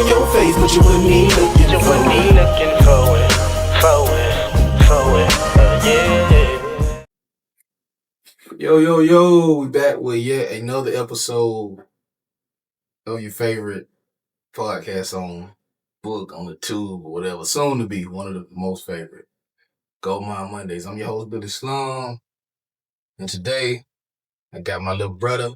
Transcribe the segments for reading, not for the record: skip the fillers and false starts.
in your face, but you wouldn't be looking for it. Yeah. Yo, we back with yet another episode of your favorite podcast on book, on the tube, or whatever. Soon to be one of the most favorite. Goldmine Mondays. I'm your host, Billy Slum. And today, I got my little brother.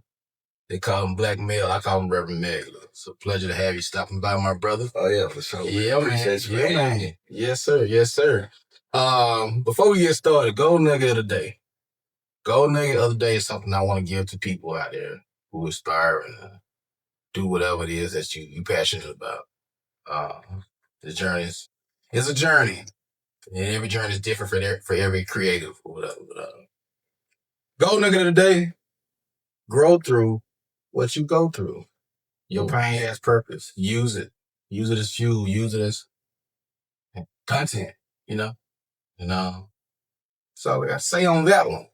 They call him Blacc Mel. I call him Reverend Mel. It's a pleasure to have you stopping by, my brother. Oh, yeah, for sure. Yeah, Appreciate you, man. Yes, sir. Before we get started, Gold Nugget of the Day. Gold Nugget of the Day is something I want to give to people out there who aspire and do whatever it is that you're passionate about. The journey is a journey, and every journey is different for every creative or whatever. Gold Nugget of the Day: grow through what you go through. Your pain has purpose. Use it. Use it as fuel. Use it as content. That's all I got to say on that one.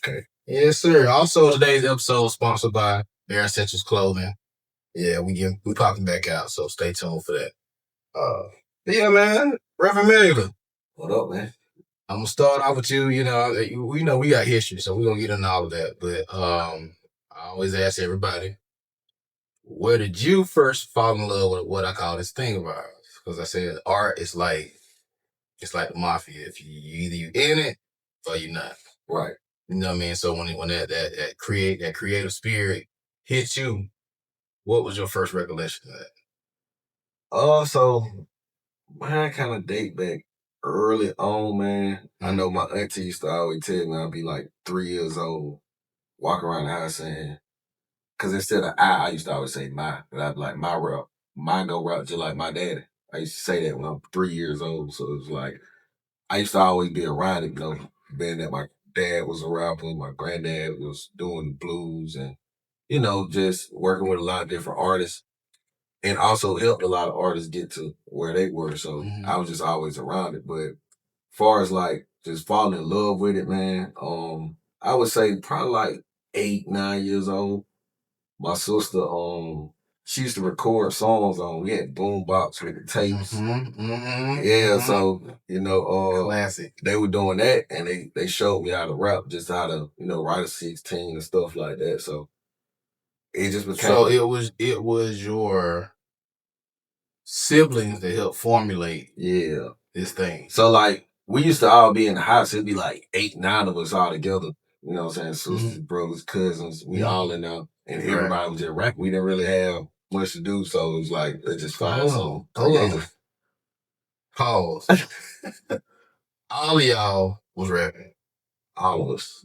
Okay. Yes, sir. Also, today's episode is sponsored by Bare Essentials Clothing. Yeah, we popping back out, so stay tuned for that. Yeah, man, Reverend Mel. What up, man? I'm gonna start off with you. We know we got history, so we're gonna get into all of that. But I always ask everybody, where did you first fall in love with what I call this thing of ours? Because I said art is like the mafia. If you in it or you're not. Right. You know what I mean? So when that creative spirit hits you, what was your first recollection of that? So mine kind of date back early on, man. I know my auntie used to always tell me I'd be like 3 years old, walking around the house saying, because instead of I used to always say my, but I'd be like, my route. Mine go route just like my daddy. I used to say that when I'm 3 years old. So it was like, I used to always be around it, being that my dad was a rapper, my granddad was doing blues and, just working with a lot of different artists. And also helped a lot of artists get to where they were. So I was just always around it. But far as like just falling in love with it, man, I would say probably like 8, 9 years old. My sister, she used to record songs on, we had boom box with the tapes. So, classic. They were doing that and they showed me how to rap, just how to, write a 16 and stuff like that. So it just became. So it was your siblings that helped formulate this thing. So like we used to all be in the house, it'd be like 8, 9 of us all together. You know what I'm saying? Sisters, brothers, cousins, we all in there. And everybody was just rapping. We didn't really have much to do, so it was like let's just find something creative. Pause. All of y'all was rapping. All of us.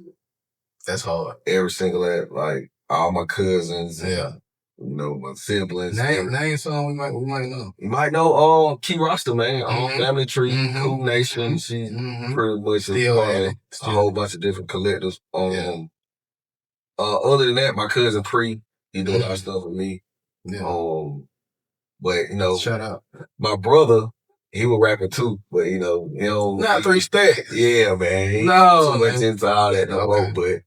That's hard. Every single like all my cousins. Yeah. My siblings. Name song we might know. You might know Key Roster, man. Family Tree, Cool Nation. She's pretty much a whole bunch of different collectives. Other than that, my cousin Pre, he do a lot of stuff with me. Yeah. But shout out. My brother, he was rapping too, but not 3 Stacks. Yeah, man. He too much into all that no more, but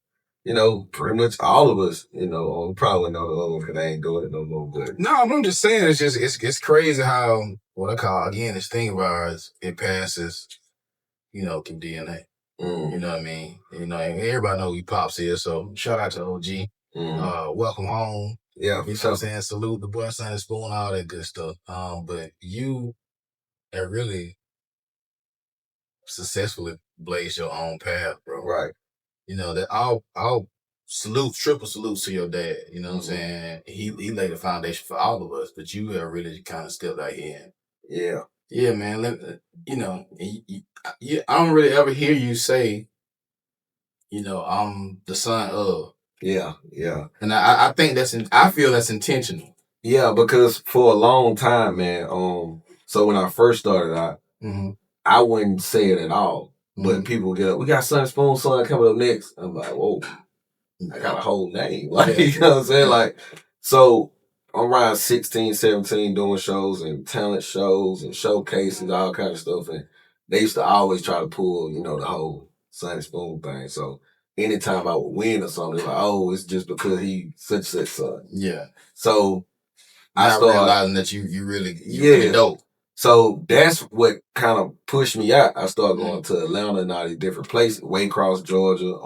pretty much all of us, probably know the other one because they ain't doing it no more. But no, I'm just saying it's crazy how what I call again this thing of ours, it passes, through DNA. You know what I mean? And everybody know who Pops is, so shout out to OG. Welcome home. Yeah. You know what I'm saying? Salute the boy, son, and spoon, all that good stuff. But you have really successfully blazed your own path, bro. Right. That I'll salute, triple salute to your dad. You know what I'm saying? He laid the foundation for all of us, but you have really kind of stepped out here. Yeah. Yeah, man. I don't really ever hear you say, I'm the son of. Yeah. And I think I feel that's intentional. Yeah, because for a long time, man, so when I first started out, I wouldn't say it at all. But people get up, we got Son Spoon Son coming up next. I'm like, whoa, I got a whole name. Like, you know what I'm saying? Like, so I'm around 16, 17 doing shows and talent shows and showcases, all kind of stuff. And they used to always try to pull, the whole Son Spoon thing. So anytime I would win or something, it's like, oh, it's just because he such son. Yeah. So Not realizing that you really dope. So that's what kind of pushed me out. I started going to Atlanta and all these different places, Waycross, Georgia,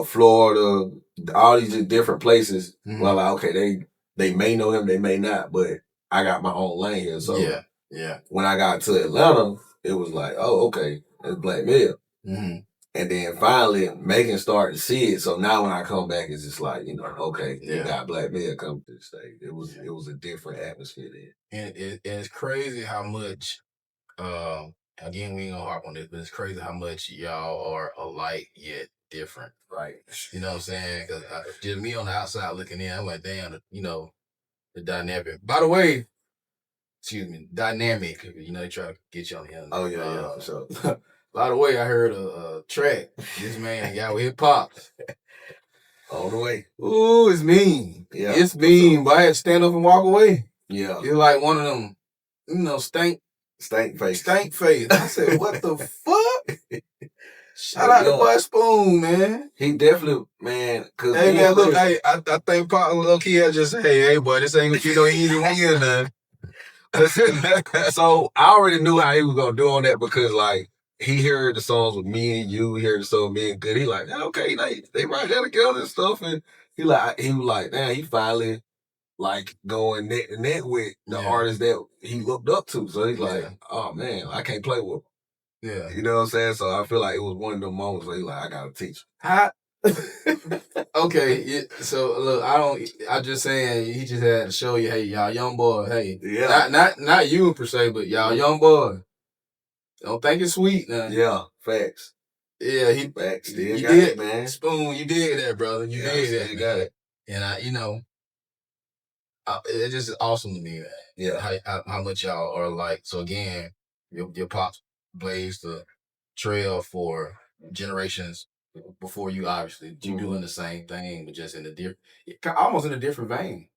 Florida, all these different places. Well, like, okay, they may know him, they may not, but I got my own lane here. So when I got to Atlanta, it was like, oh, okay, that's Blacc Mel. And then finally, Megan started to see it. So now when I come back, it's just like, okay, you got Blacc Mel coming to the stage. It was a different atmosphere there. And it's crazy how much, again, we ain't gonna harp on this, but it's crazy how much y'all are alike yet different. Right. You know what I'm saying? Because just me on the outside looking in, I'm like, damn, the dynamic. By the way, dynamic. They try to get you on the end. Oh, yeah, for sure. By the way, I heard a track. This man got with hip hop. All the way. Ooh, it's mean. Yeah. It's mean, but I had to stand up and walk away. Yeah. It's like one of them, stank face. I said, what the fuck? Shout out to Boy Spoon, man. He definitely, man. Hey, man, look, I think Pop low-key had just say, hey, boy, this ain't easy win, man. So I already knew how he was going to do on that because, like, he heard the songs with me and you. He heard the song with me and Good. He like, okay, they write that together and stuff. And he was like, damn, he finally, like, going neck to neck with the artists that he looked up to. So he's like, oh, man, I can't play with him. Yeah. You know what I'm saying? So I feel like it was one of them moments where he's like, I got to teach him. How? Okay, so look, I just saying, he just had to show you, hey, y'all young boy, hey. Yeah. Not you per se, but y'all young boy. Don't think it's sweet now. Yeah, facts. Yeah, facts. You got did it, man. Spoon, you did that, brother. You did that. You got it. And it's just awesome to me, man. Yeah. How much y'all are alike. So again, your pops blazed the trail for generations before you, obviously. You doing the same thing, but just almost in a different vein.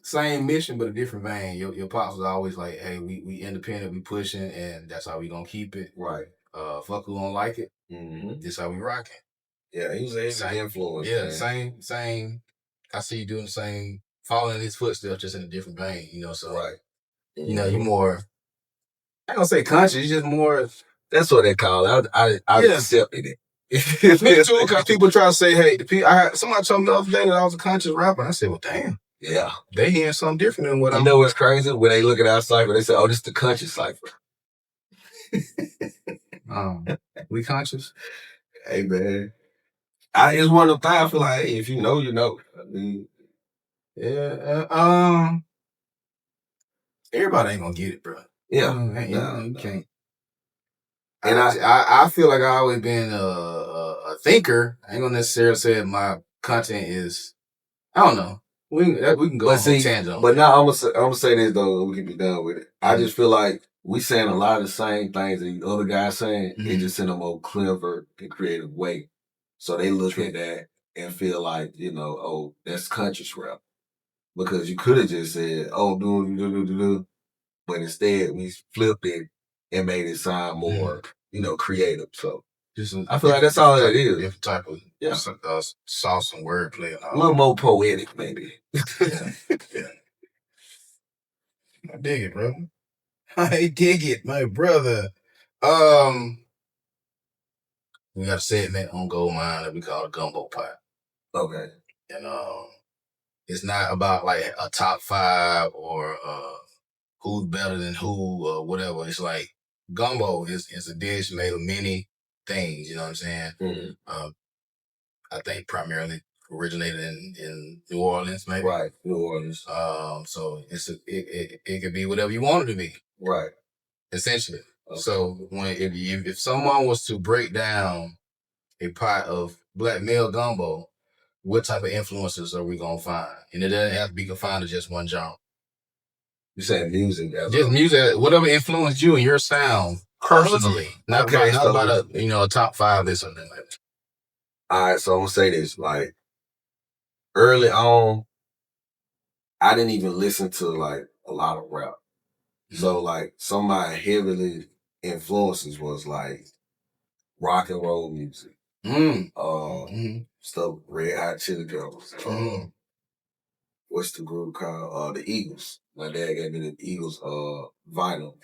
Same mission, but a different vein. Your pops was always like, hey, we independent, we pushing, and that's how we gonna keep it. Right. Fuck who don't like it. This how we rocking. Yeah, he was a heavy influence. Yeah, man. same. I see you doing the same, following in his footsteps, just in a different vein. So right. You more. I ain't gonna say conscious. You just more. That's what they call it. I accepted it. Me too, because people try to say, hey, somebody told me the other day that I was a conscious rapper. I said, well, damn. Yeah. They hearing something different than what You know what's crazy? When they look at our cipher, they say, oh, this is the conscious cipher. We conscious? Hey, man. It's one of the times I feel like, hey, if you know, you know. I mean, everybody ain't gonna get it, bro. Yeah. You can't. And I feel like I always been a thinker. I ain't gonna necessarily say my content is, I don't know. We can go on a tangent. But now I'm gonna say this though, we can be done with it. I just feel like we saying a lot of the same things that the other guys saying, it just in a more clever and creative way. So they look at that and feel like, oh, that's conscious rap. Because you could have just said, oh, do. But instead we flipped it and made it sound more, creative. So I feel like that's all it is. Different type of sauce and wordplay. A little more poetic, maybe. Yeah. I dig it, bro. I dig it, my brother. We got a segment on Goldmine that we call a gumbo pot. Okay. And it's not about like a top 5 or who's better than who or whatever. It's like gumbo is a dish made of many things. You know what I'm saying? I think primarily originated in New Orleans, maybe. Right, New Orleans. So it could be whatever you want it to be. Right. Essentially. Okay. So if someone was to break down a pot of Blacc Mel gumbo, what type of influences are we gonna find? And it doesn't have to be confined to just one genre. You saying music? Just music, whatever influenced you and your sound personally. Not about a top 5 this or something like that. All right, so I'm gonna say this. Like early on, I didn't even listen to like a lot of rap. So like some of my heavily influences was like rock and roll music. Stuff Red Hot Chili Peppers. what's the group called? The Eagles. My dad gave me the Eagles vinyl.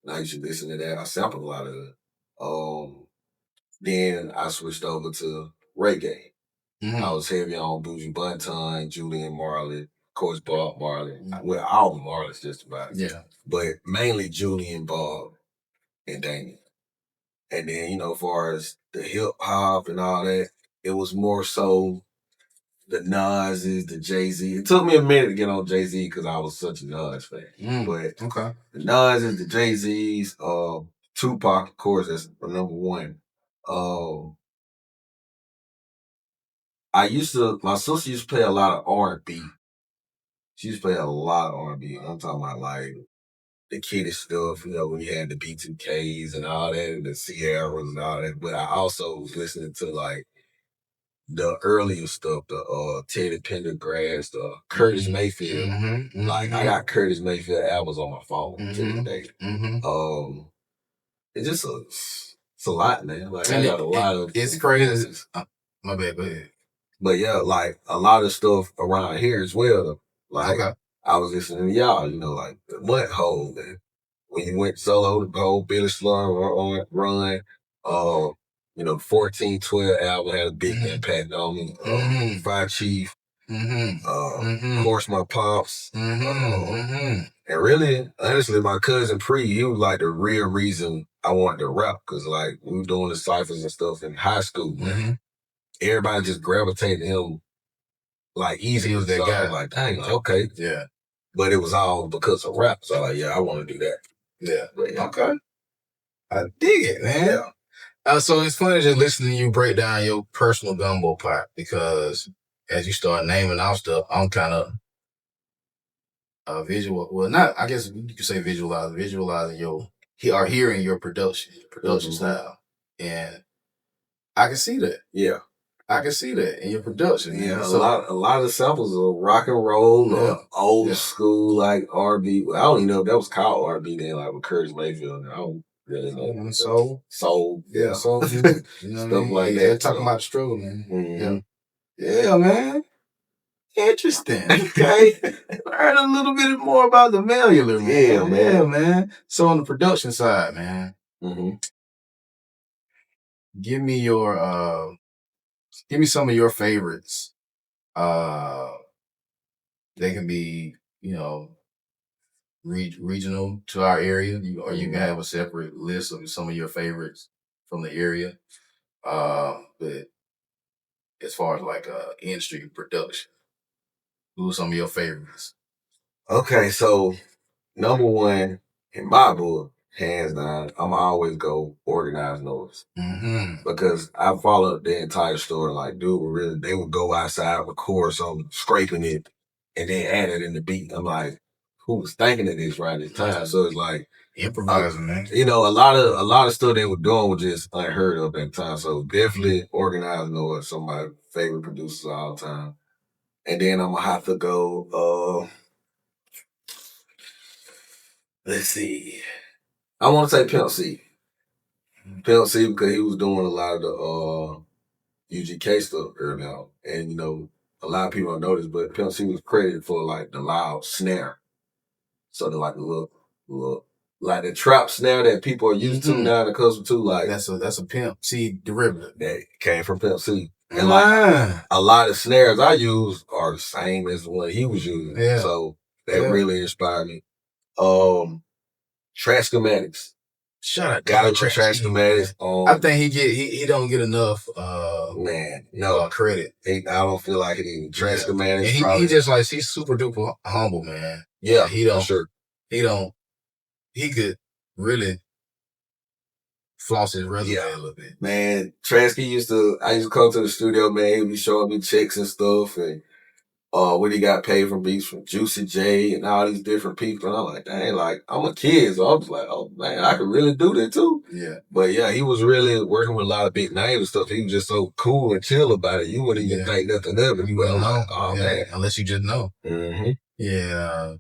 And I used to listen to that. I sampled a lot of it. Then I switched over to reggae. I was heavy on Bougie Bunton, Julian Marley, of course Bob Marley. Well, all the Marleys just about. Yeah. But mainly Julian, Bob, and Damien. And then, as far as the hip hop and all that, it was more so the Nas's, the Jay-Z. It took me a minute to get on Jay-Z because I was such a Nas fan. But Okay. the Nas's, the Jay-Z's, Tupac, of course, that's the number one. My sister used to play a lot of R&B. She used to play a lot of R&B. I'm talking about like the kiddish stuff, when you had the B2Ks and all that, and the Sierras and all that. But I also was listening to like the earlier stuff, the Teddy Pendergrass, the Curtis Mayfield. Like I got Curtis Mayfield albums on my phone to this day. It's just it's a lot, man. Like I got a lot of. It's crazy. My bad. Go ahead. But yeah, like a lot of stuff around here as well. Like I was listening to y'all, like the Mud Hole, and when you went solo, the whole Billy Slum run, 1412 album had a big impact on me. Fire Chief, of course my pops, and really, honestly, my cousin Pre, he was like the real reason I wanted to rap, because like we were doing the ciphers and stuff in high school, man. Everybody just gravitated him like easy. He was that guy. I was like, dang, okay. Yeah. But it was all because of rap. So like, yeah, I want to do that. Yeah. But, yeah. Okay. I dig it, man. Yeah. So it's funny just listening to you break down your personal gumbo pot, because as you start naming out stuff, I'm kind of visual. Well, not, I guess you could say visualizing hearing your production style. And I can see that. Yeah. I can see that in your production. Yeah, a lot of the samples are rock and roll, old school, like R&B. I don't even know if that was called R&B then, like with Curtis Mayfield. I don't really know. Soul. Yeah. Soul. Stuff like that. Talking about the struggle, man. Mm-hmm. Yeah, man. Interesting. Okay. Learn a little bit more about the Mellular, man. Yeah, man. Yeah, man. So on the production side, man, give me some of your favorites. They can be, regional to our area, or you can have a separate list of some of your favorites from the area. But as far as like industry production, who are some of your favorites? Okay, so number one in my book, hands down, I'm always go Organized Noise. Because I followed the entire story. Like, dude, they would go outside, record something, scraping it, and then add it in the beat. I'm like, who was thinking of this right at the time? So it's like improvising, man. A lot of stuff they were doing was just unheard of at the time. So definitely Organized Noise, some of my favorite producers of all time. And then I'm gonna have to go. Let's see. I want to say Pimp C. Pimp C, because he was doing a lot of the UGK stuff early on. And, a lot of people don't know this, but Pimp C was credited for, like, the loud snare. So, like, the little, like the trap snare that people are used to now and accustomed to. Like, that's a Pimp C derivative. That came from Pimp C. And, like, a lot of snares I use are the same as the one he was using. Yeah. So, that really inspired me. Trash Schematics. Shut up. Got to Trash Schematics. I think he don't get enough credit. I don't feel like he Trash Schematics. And he just like, he's super duper humble, man. Yeah, he don't. For sure. He could really floss his resume a little bit. Man, Trasky I used to come to the studio, man. He'd be showing me checks and stuff, and when he got paid from beats from Juicy J and all these different people. And I'm like, dang, like, I'm a kid. So I was like, oh, man, I could really do that too. Yeah. But yeah, he was really working with a lot of big names and stuff. He was just so cool and chill about it. You wouldn't even think nothing of it. You wouldn't know. Oh, man. Unless you just know. Mm-hmm. Yeah.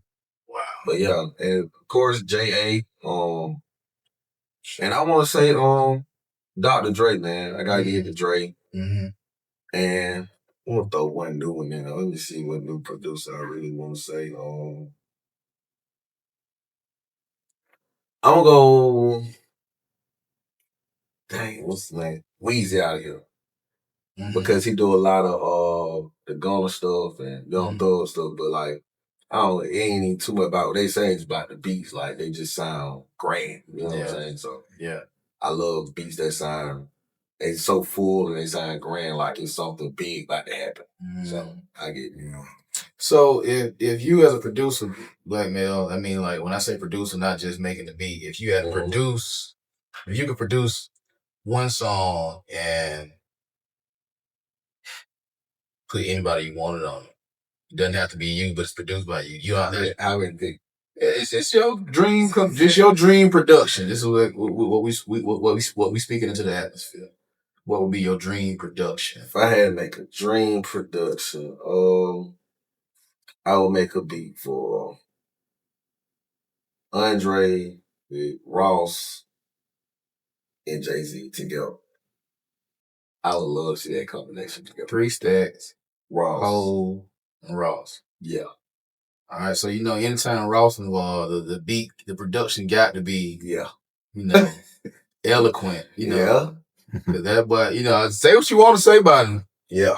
Wow. But yeah, and of course, J.A. And I want to say, Dr. Dre, man. I got to get to Dre. And I'm gonna throw one new one in there. Let me see what new producer I really want to say. I'm gonna go. Dang, what's his name? Weezy out of here. Because he do a lot of the Gunna stuff and Young Thug stuff, but like it ain't even too much about what they say. It's about the beats, like they just sound grand. You know what I'm saying? So yeah, I love beats that sound they so full and they sound grand, like it's something big about to happen. So I get So if you as a producer, Blacc Mel, I mean, like when I say producer, not just making the beat. If you had to produce, if you could produce one song and put anybody you wanted on it, it doesn't have to be you, but it's produced by you. You don't have to. I would think It's your dream, just your dream production. This is what we speaking into the atmosphere. What would be your dream production? If I had to make a dream production, I would make a beat for Andre with Ross and Jay-Z together. I would love to see that combination together. 3 Stacks, Ross, Hov, and Ross. Yeah. All right, so anytime Ross involved, the beat, the production got to be, Yeah. eloquent. Yeah. Cause that boy, say what you want to say about him. Yeah.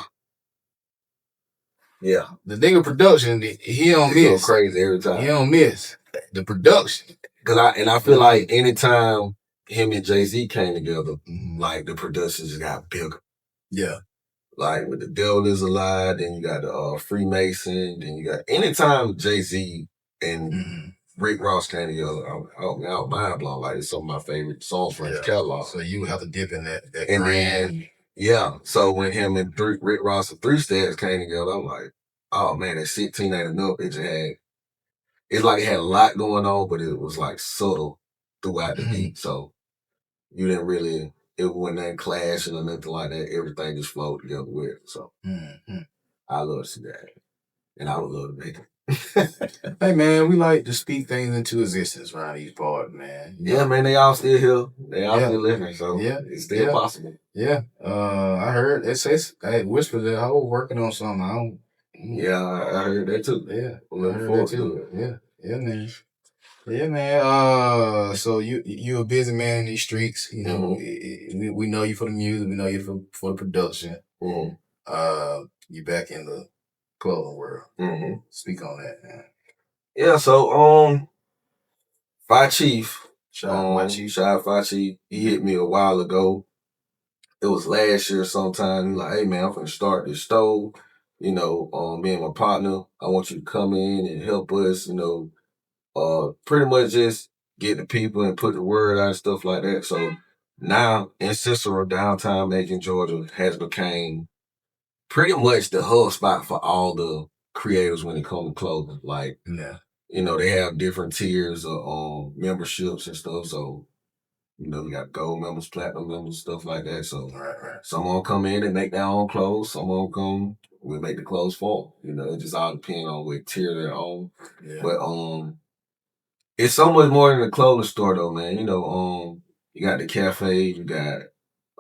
Yeah. The nigga production, he don't Go miss. crazy every time. He don't miss the production. I feel like anytime him and Jay-Z came together, like the production just got bigger. Yeah. Like with The Devil Is a Lie, then you got the Freemason, then you got anytime Jay-Z and Rick Ross came together, I was mind blown. Like it's some of my favorite songs from his catalog. So you would have to dip in that And grand. then, yeah. So when him and Rick Ross and 3 Stacks came together, I'm like, oh man, that 16 ain't enough. It's like it had a lot going on, but it was like subtle throughout the beat. So you didn't really, it wasn't clashing or nothing like that. Everything just flowed together with it. So I love to see that. And I would love to make it. Hey man, we like to speak things into existence around these parts, man. Yeah, man, they all still here. They all still living, so it's still possible. Yeah. I heard it says whisper that Hov working on something. Yeah, I heard that too. Yeah. I heard that too. Yeah, man. Yeah, man. So you a busy man in these streets. We know you for the music. We know you for the production. You back in the clothing world. Speak on that, man. Yeah, so Fi Chief, Shout out Fi Chief, he hit me a while ago. It was last year sometime. He like, hey man, I'm gonna start this store. Me and my partner, I want you to come in and help us, pretty much just get the people and put the word out and stuff like that. So now in Cicero, downtown Macon, Georgia, has became pretty much the hub spot for all the creators when it comes to clothing. Like, they have different tiers of memberships and stuff. So, we got gold members, platinum members, stuff like that. So some of them come in and make their own clothes. Some of them come, we make the clothes for them. It just all depends on what tier they're on. Yeah. But it's so much more than a clothing store though, man. You got the cafe, you got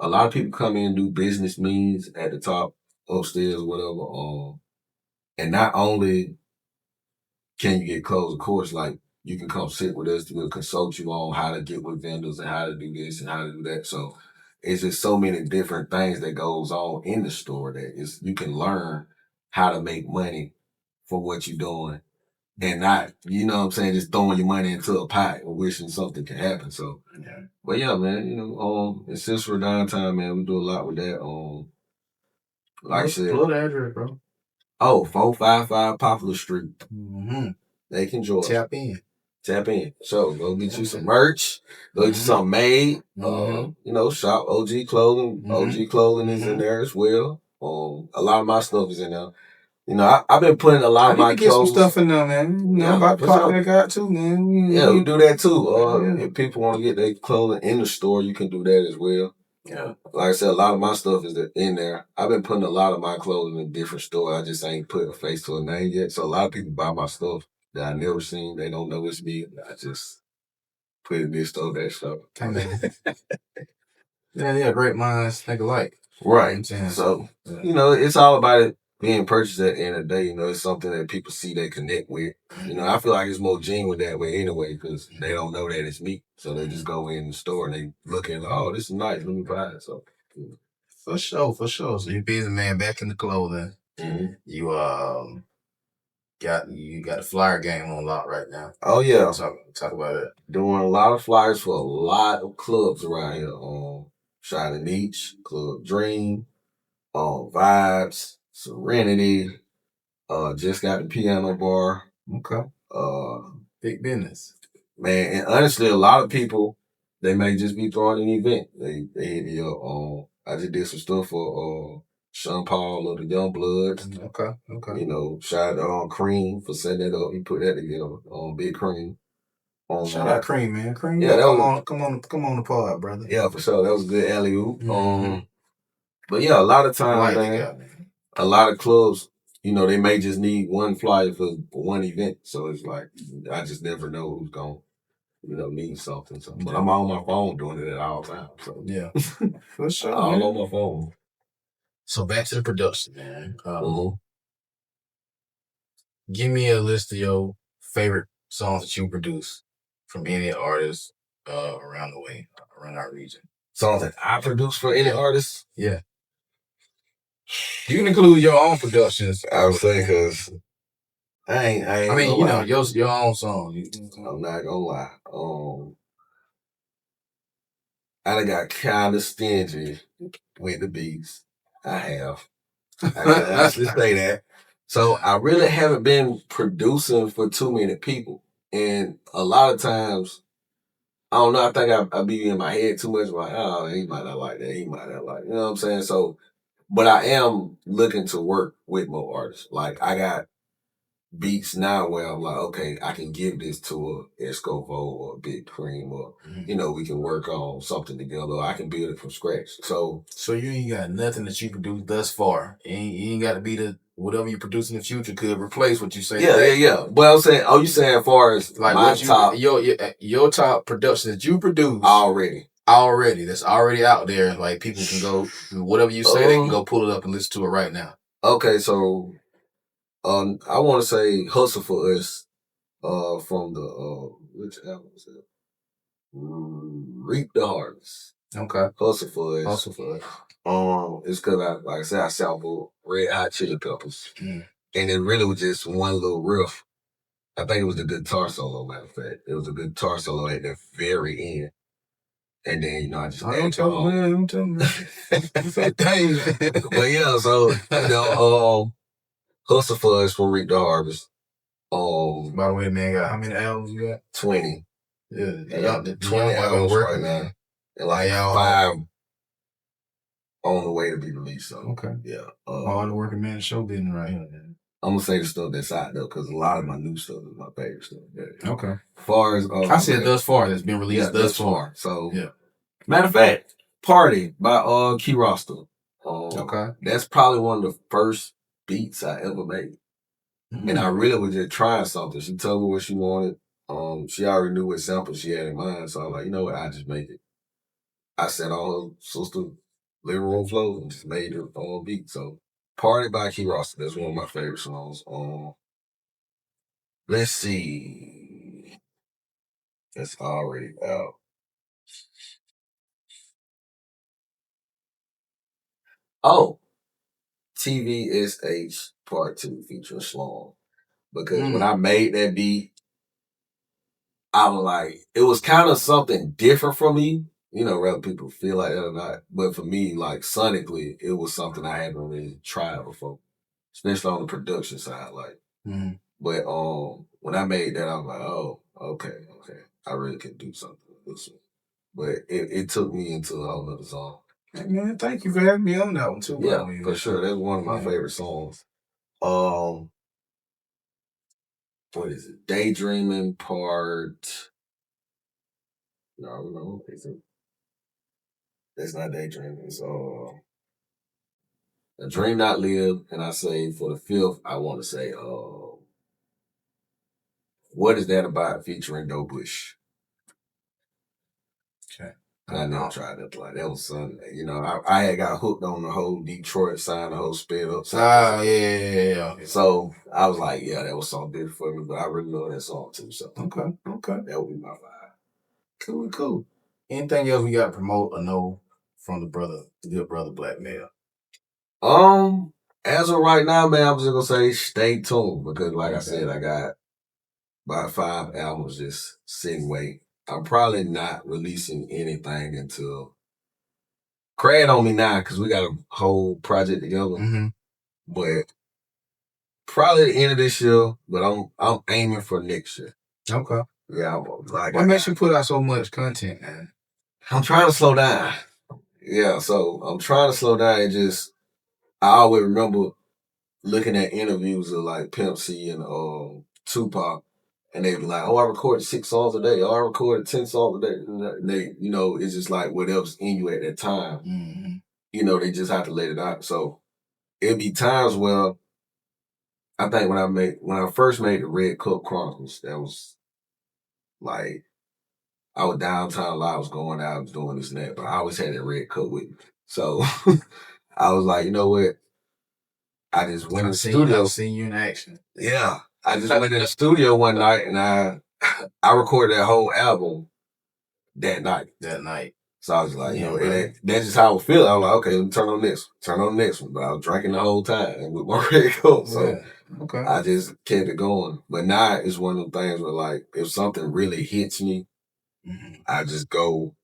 a lot of people come in and do business meetings at the top, upstairs, whatever. And not only can you get clothes, of course, like you can come sit with us, we'll consult you on how to get with vendors and how to do this and how to do that. So it's just so many different things that goes on in the store that you can learn how to make money for what you're doing. And not, just throwing your money into a pot or wishing something can happen. So, but yeah, man, in Cicero downtown, man, we do a lot with that. Like I said, blow the address, bro. 455 Poplar Street. Macon, Georgia. Tap in. So go get you some merch. Go get you something made. Shop OG Clothing. OG Clothing is in there as well. A lot of my stuff is in there. I've been putting a lot of my clothes. Get some stuff in there, man. About to pop that guy too, man. Yeah, we do that too. If people want to get their clothing in the store, you can do that as well. Yeah. Like I said, a lot of my stuff is in there. I've been putting a lot of my clothing in different stores. I just ain't put a face to a name yet. So a lot of people buy my stuff that I never seen. They don't know it's me. I just put it in this store, that store. Yeah, great minds think alike. Right. saying? So, Yeah. you know, it's all about it being purchased at the end of the day. You know, it's something that people see, they connect with. You know, I feel like it's more genuine that way anyway, because they don't know that it's me. So they just go in the store and they look at, oh, this is nice, let me buy it. So, For sure, for sure. So you're busy, man, back in the clothing. mhm. You got the flyer game on lock right now. Oh yeah, Talk about it. doing a lot of flyers for a lot of clubs around here. Shining Beach, Club Dream, Vibes, Serenity. Just got the piano bar. Okay. Uh, Big business. Man, and honestly, a lot of people they may just be throwing an event. They hit me up. I just did some stuff for Sean Paul of the Young Bloods. Okay. You know, shout out to Cream for setting that up. He put that together. Big Cream. Shout out Cream, man. Cream, yeah, come on the pod, brother. Yeah, for sure. That was a good alley oop. Mhm. But yeah, a lot of times, I like man, that guy, man. a lot of clubs, you know, they may just need one flyer for one event. So it's like I just never know who's going need something. So, but I'm on my phone doing it at all times. So Yeah, for sure. all man. on my phone. So back to the production, man. Mhm. Give me a list of your favorite songs that you produce from any artist around the way, around our region. Songs that I produce for any artist? Yeah. You can include your own productions. I would say because I ain't I mean, gonna lie. your own song. I'm not gonna lie. I done got kind of stingy with the beats. I have. I can honestly say that. So I really haven't been producing for too many people. And a lot of times, I don't know, I think I be in my head too much like, oh, he might not like that, he might not like, you know what I'm saying? So, but I am looking to work with more artists. Like I got beats now where I'm like, okay, I can give this to a Escovo or a Big Cream or, we can work on something together. Or I can build it from scratch. So you ain't got nothing that you produced thus far. You ain't got to be whatever you produce in the future could replace what you say. Yeah. But I'm saying, you saying as far as like my top, your top production that you produce already that's already out there. Like people can go whatever you say, they can go pull it up and listen to it right now. Okay, so I want to say "Hustle for Us" from the which album was it? Reap the Harvest. Okay, Hustle for Us. Hustle for Us. It's because like I said, I sampled Red Hot Chili Peppers, and it really was just one little riff. I think it was the guitar solo. Matter of fact, it was a guitar solo at the very end. And then, I just don't tell me. But yeah, so, Hustle for Us from Reap the Harvest. By the way, man, how many albums you got? 20. Yeah, 20 albums right now. And like 5 on the way to be released. So, okay. Yeah. Hard working man, show business right here, man. I'm gonna say the stuff that's out though, because a lot of my new stuff is my favorite stuff. Yeah. Okay. As far as I said thus far, that's been released thus far. So yeah. Matter of fact, Party by Key Roster. Okay. That's probably one of the first beats I ever made. And I really was just trying something. She told me what she wanted. She already knew what sample she had in mind. So I'm like, you know what, I just make it. I sat on her sister living room floor and just made her own beat. So Party by Key Roster. That's one of my favorite songs. Let's see. That's already out. Oh, TVSH Part 2 featuring Sloan. Because when I made that beat, I was like, it was kind of something different for me. Whether people feel like that or not. But for me, like sonically, it was something I hadn't really tried before. Especially on the production side. But when I made that, I was like, oh, okay. I really could do something with this one. But it took me into a whole other song. Hey, man, thank you for having me on that one too. Yeah, for sure. That's one of my favorite songs. What is it? Daydreaming Part. No, that's not daydreaming. It's A Dream Not Lived. And I say for the fifth, I want to say, What Is That About featuring Doe Bush. Okay. I never tried that like that was Sunday. You know, I had got hooked on the whole Detroit sign, the whole sped up Ah, yeah. So I was like, yeah, that was something different for me, but I really love that song too. So Okay. that would be my vibe. Cool. Anything else we got to promote or know from the good brother Blacc Mel? As of right now, man, I'm just gonna say stay tuned because, like I said, I got about 5 albums just sitting wait. I'm probably not releasing anything until Crad on me now because we got a whole project together. Mm-hmm. But probably the end of this year. But I'm aiming for next year. Okay. Yeah, What makes you put out so much content, man? I'm trying to slow down. Yeah, so I'm trying to slow down and just. I always remember looking at interviews of like Pimp C and Tupac, and they be like, "Oh, I recorded 6 songs a day. Oh, I recorded 10 songs a day." And they, you know, it's just like whatever's in you at that time. Mm-hmm. You know, they just have to let it out. So it'd be times where I think when I first made the Red Cup Chronicles, that was like I was downtown a lot. I was going out, I was doing this and that, but I always had that Red Cup with me. So I was like, you know what? I just went in the studio. I've seen you in action. Yeah. I just went in the studio one night and I recorded that whole album that night. So I was like, you know, that's just how I feel. I was like, okay, let me turn on this one. But I was drinking the whole time and with my Red Cup. So I just kept it going. But now it's one of the things where like if something really hits me, I just go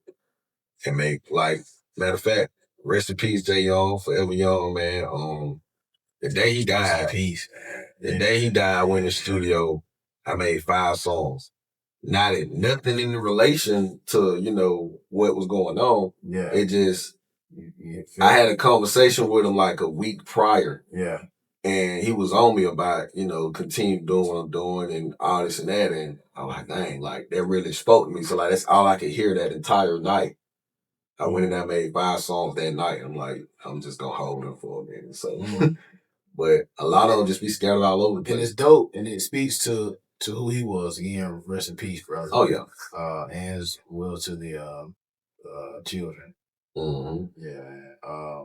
and make like matter of fact, rest in peace, Jay Young, forever young, man. The day he died, I went in the studio, I made 5 songs. Nothing in relation to, you know, what was going on. Yeah. It just I had a conversation with him like a week prior. Yeah. And he was on me about, you know, continue doing what I'm doing and all this and that. And I'm like, dang, like that really spoke to me. So like that's all I could hear that entire night. I went in and I made 5 songs that night. I'm like, I'm just gonna hold them for a minute. So but a lot of them just be scattered all over the place. And it's dope and it speaks to who he was. Again, rest in peace, brother. Oh yeah. And as well to the children. Mm-hmm. Yeah.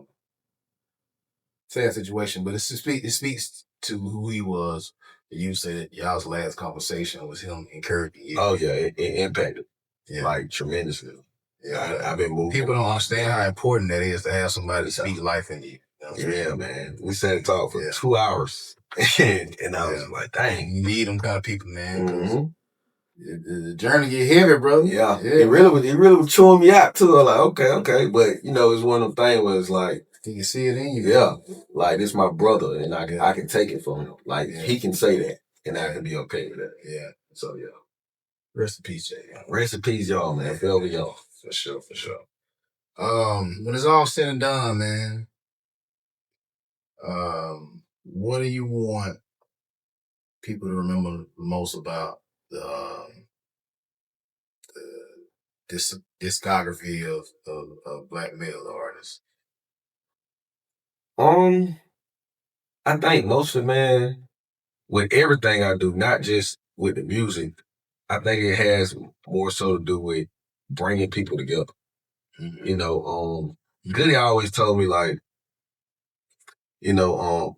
Sad situation, but it speaks to who he was. You said that y'all's last conversation was him encouraging you. Oh yeah, it impacted like tremendously. Yeah, I've been moving. People don't understand how important that is to have somebody speak life in you. Yeah, man. We sat and talked for 2 hours, and I was like, dang, you need them kind of people, man. The journey get heavy, bro. Yeah. It really was chewing me out too. I'm like, okay, but you know, it's one of them things where it's like you can see it in you. Yeah, like this my brother, and I can take it from him. Like he can say that, and I can be okay with that. Yeah. So yeah. Rest in peace, Jay. Rest in peace, y'all, man. Forever y'all. For sure. When it's all said and done, man. What do you want people to remember most about the discography of Blacc Mel, the artist? I think mostly, man, with everything I do, not just with the music, I think it has more so to do with bringing people together. You know, Goody always told me like, you know,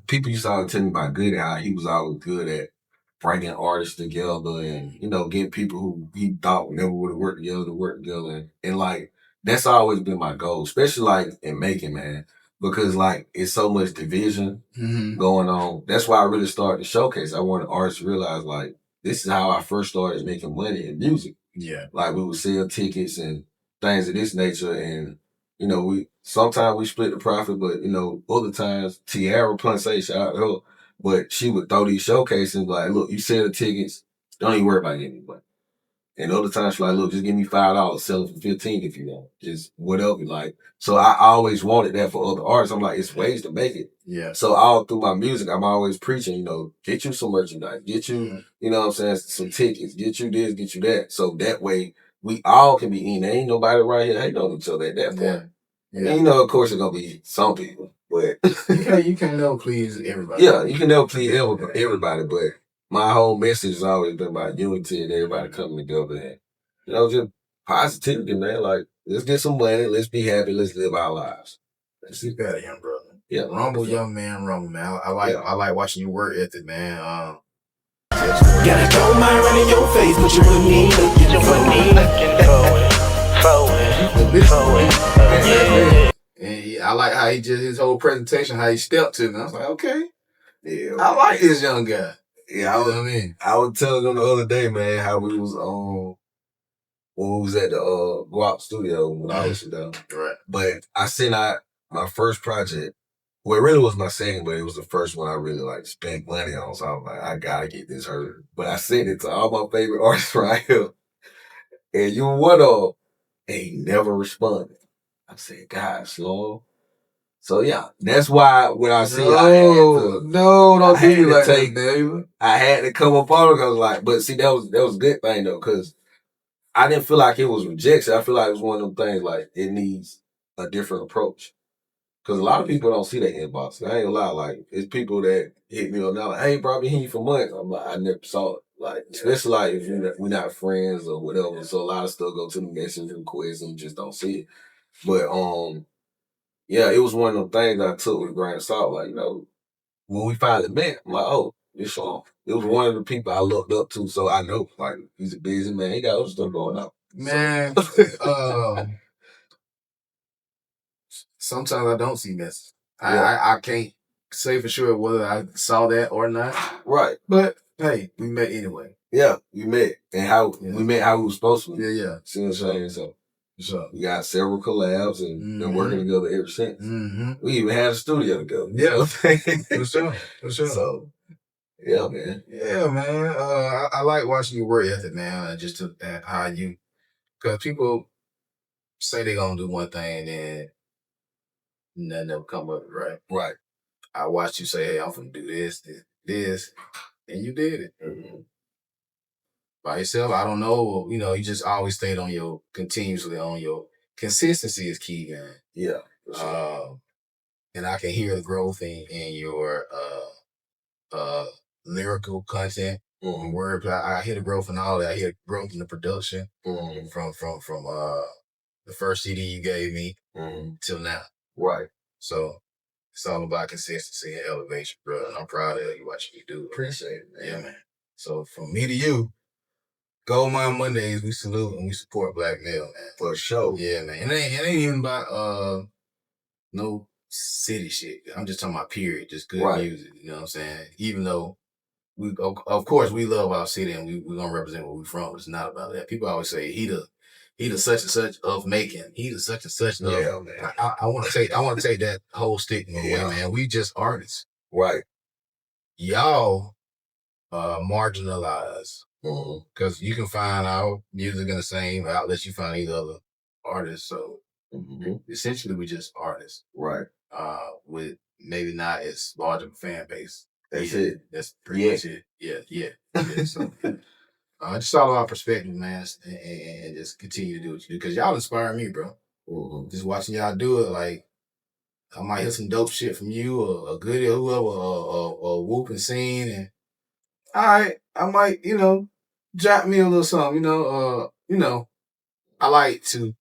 people used to always tell me about Goody, how he was always good at bringing artists together and, you know, getting people who he thought never would have worked together to work together. And like, that's always been my goal, especially like in making, man, because like it's so much division going on. That's why I really started the showcase. I wanted artists to realize like, this is how I first started making money in music. Yeah. Like we would sell tickets and things of this nature. And, you know, sometimes we split the profit, but, you know, other times, Tiara Ponce, shout out to her, but she would throw these showcases and be like, look, you sell the tickets, don't even worry about getting any money. And other times she's like, look, just give me $5, sell it for $15 if you want. Just whatever. Like, so I always wanted that for other artists. I'm like, it's ways to make it. Yeah. So all through my music, I'm always preaching, you know, get you some merchandise, get you, you know what I'm saying, some tickets, get you this, get you that. So that way we all can be in. There ain't nobody right here hating on each other at that point. Yeah. And you know, of course, there's gonna be some people, but you can't never please everybody. Yeah, you can never please everybody, but my whole message has always been about unity and everybody coming together and, you know, just positivity, man. Like, let's get some money, let's be happy, let's live our lives. Let's see better, young brother. Yeah, Rumble, young man, rumble, man. I like watching your work ethic, man. Got a gold mine running your face, but you wouldn't need looking forward. Yeah. And I like how he just his whole presentation, how he stepped to me. I was like, okay, yeah. I like this young guy. Yeah, You know what I mean? I was telling them the other day, man, how we was when we was at the Guap studio when I was down. Right. But I sent out my first project. Well, it really was my second, but it was the first one I really like spent money on. So I was like, I gotta get this heard. But I sent it to all my favorite artists right here. And you were one of them. And he never responded. I said, God, slow. So yeah, that's why when I see don't do like that, baby. I had to come up on it because like, but see, that was a good thing though, because I didn't feel like it was rejection. I feel like it was one of them things like it needs a different approach. Because a lot of people don't see that inbox. I ain't gonna lie, like it's people that hit me on now, like, hey, bro, I've been hearing you for months. I'm like, I never saw it. Like, especially like if we're not friends or whatever. So a lot of stuff go to the messenger requests and just don't see it. But yeah, it was one of them things I took with a grain of salt. Like, when we finally met, I'm like, oh, this song. It was one of the people I looked up to, so I know, like, he's a busy man. He got other stuff going on. Man, sometimes I don't see messages. Yeah. I can't say for sure whether I saw that or not. Right. But hey, we met anyway. Yeah, we met. And we met how we were supposed to. Yeah. See what I'm saying? So So we got several collabs and been working together ever since. Mm-hmm. We even had a studio together. Yeah. For sure. So yeah, man. Yeah, man. I like watching your work ethic, man. Just to how you, because people say they're gonna do one thing and then nothing ever come up, right? Right. I watched you say, hey, I'm gonna do this, and you did it. Mm-hmm. By yourself, I don't know. You just always stayed continuously on your consistency is key, man. Yeah. For sure. And I can hear the growth in your lyrical content, wordplay. I hear the growth in all that. I hear growth in the production from the first CD you gave me till now. Right. So it's all about consistency and elevation, bro. And I'm proud of you watching you do it. Appreciate it, man. Yeah, man. So from me to you, Goldmine Mondays, we salute and we support Blacc Mel, man. For sure. Yeah, man. It ain't even about no city shit. I'm just talking about period, just good music. You know what I'm saying? Even though of course we love our city and we're gonna represent where we from. It's not about that. People always say he the such and such of Macon. He the such and such of. Yeah, man. I want to take that whole stigma away, man. We just artists. Right. Y'all marginalized. Because you can find our music in the same outlets you find these other artists. So essentially we just artists. Right. With maybe not as large of a fan base. That's it. That's pretty much it. Yeah. So just all about perspective, man, and just continue to do what you do. Because y'all inspire me, bro. Just watching y'all do it, like, I might hear some dope shit from you or a Goody or whoever, or whooping scene, and all right, I might, jot me a little something, I like to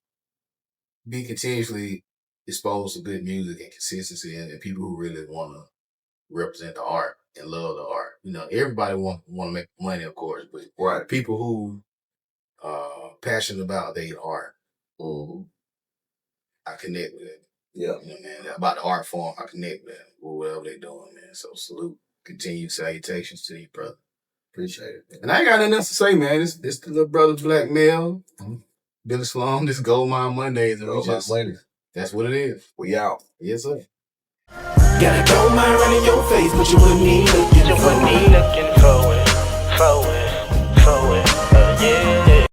be continuously exposed to good music and consistency and people who really want to represent the art and love the art. Everybody want to make money, of course, but people who passionate about their art, I connect with it. Yeah. Man, about the art form, I connect with whatever they're doing, man. So salute, continued salutations to you, brother. Appreciate it, man. And I ain't got nothing else to say, man. It's the little brother Blacc Mel, Billy Sloan. This Goldmine Mondays, and Mondays. That's what it is. We out. Yes, sir. Got a gold mine running your face, but you wouldn't need looking forward.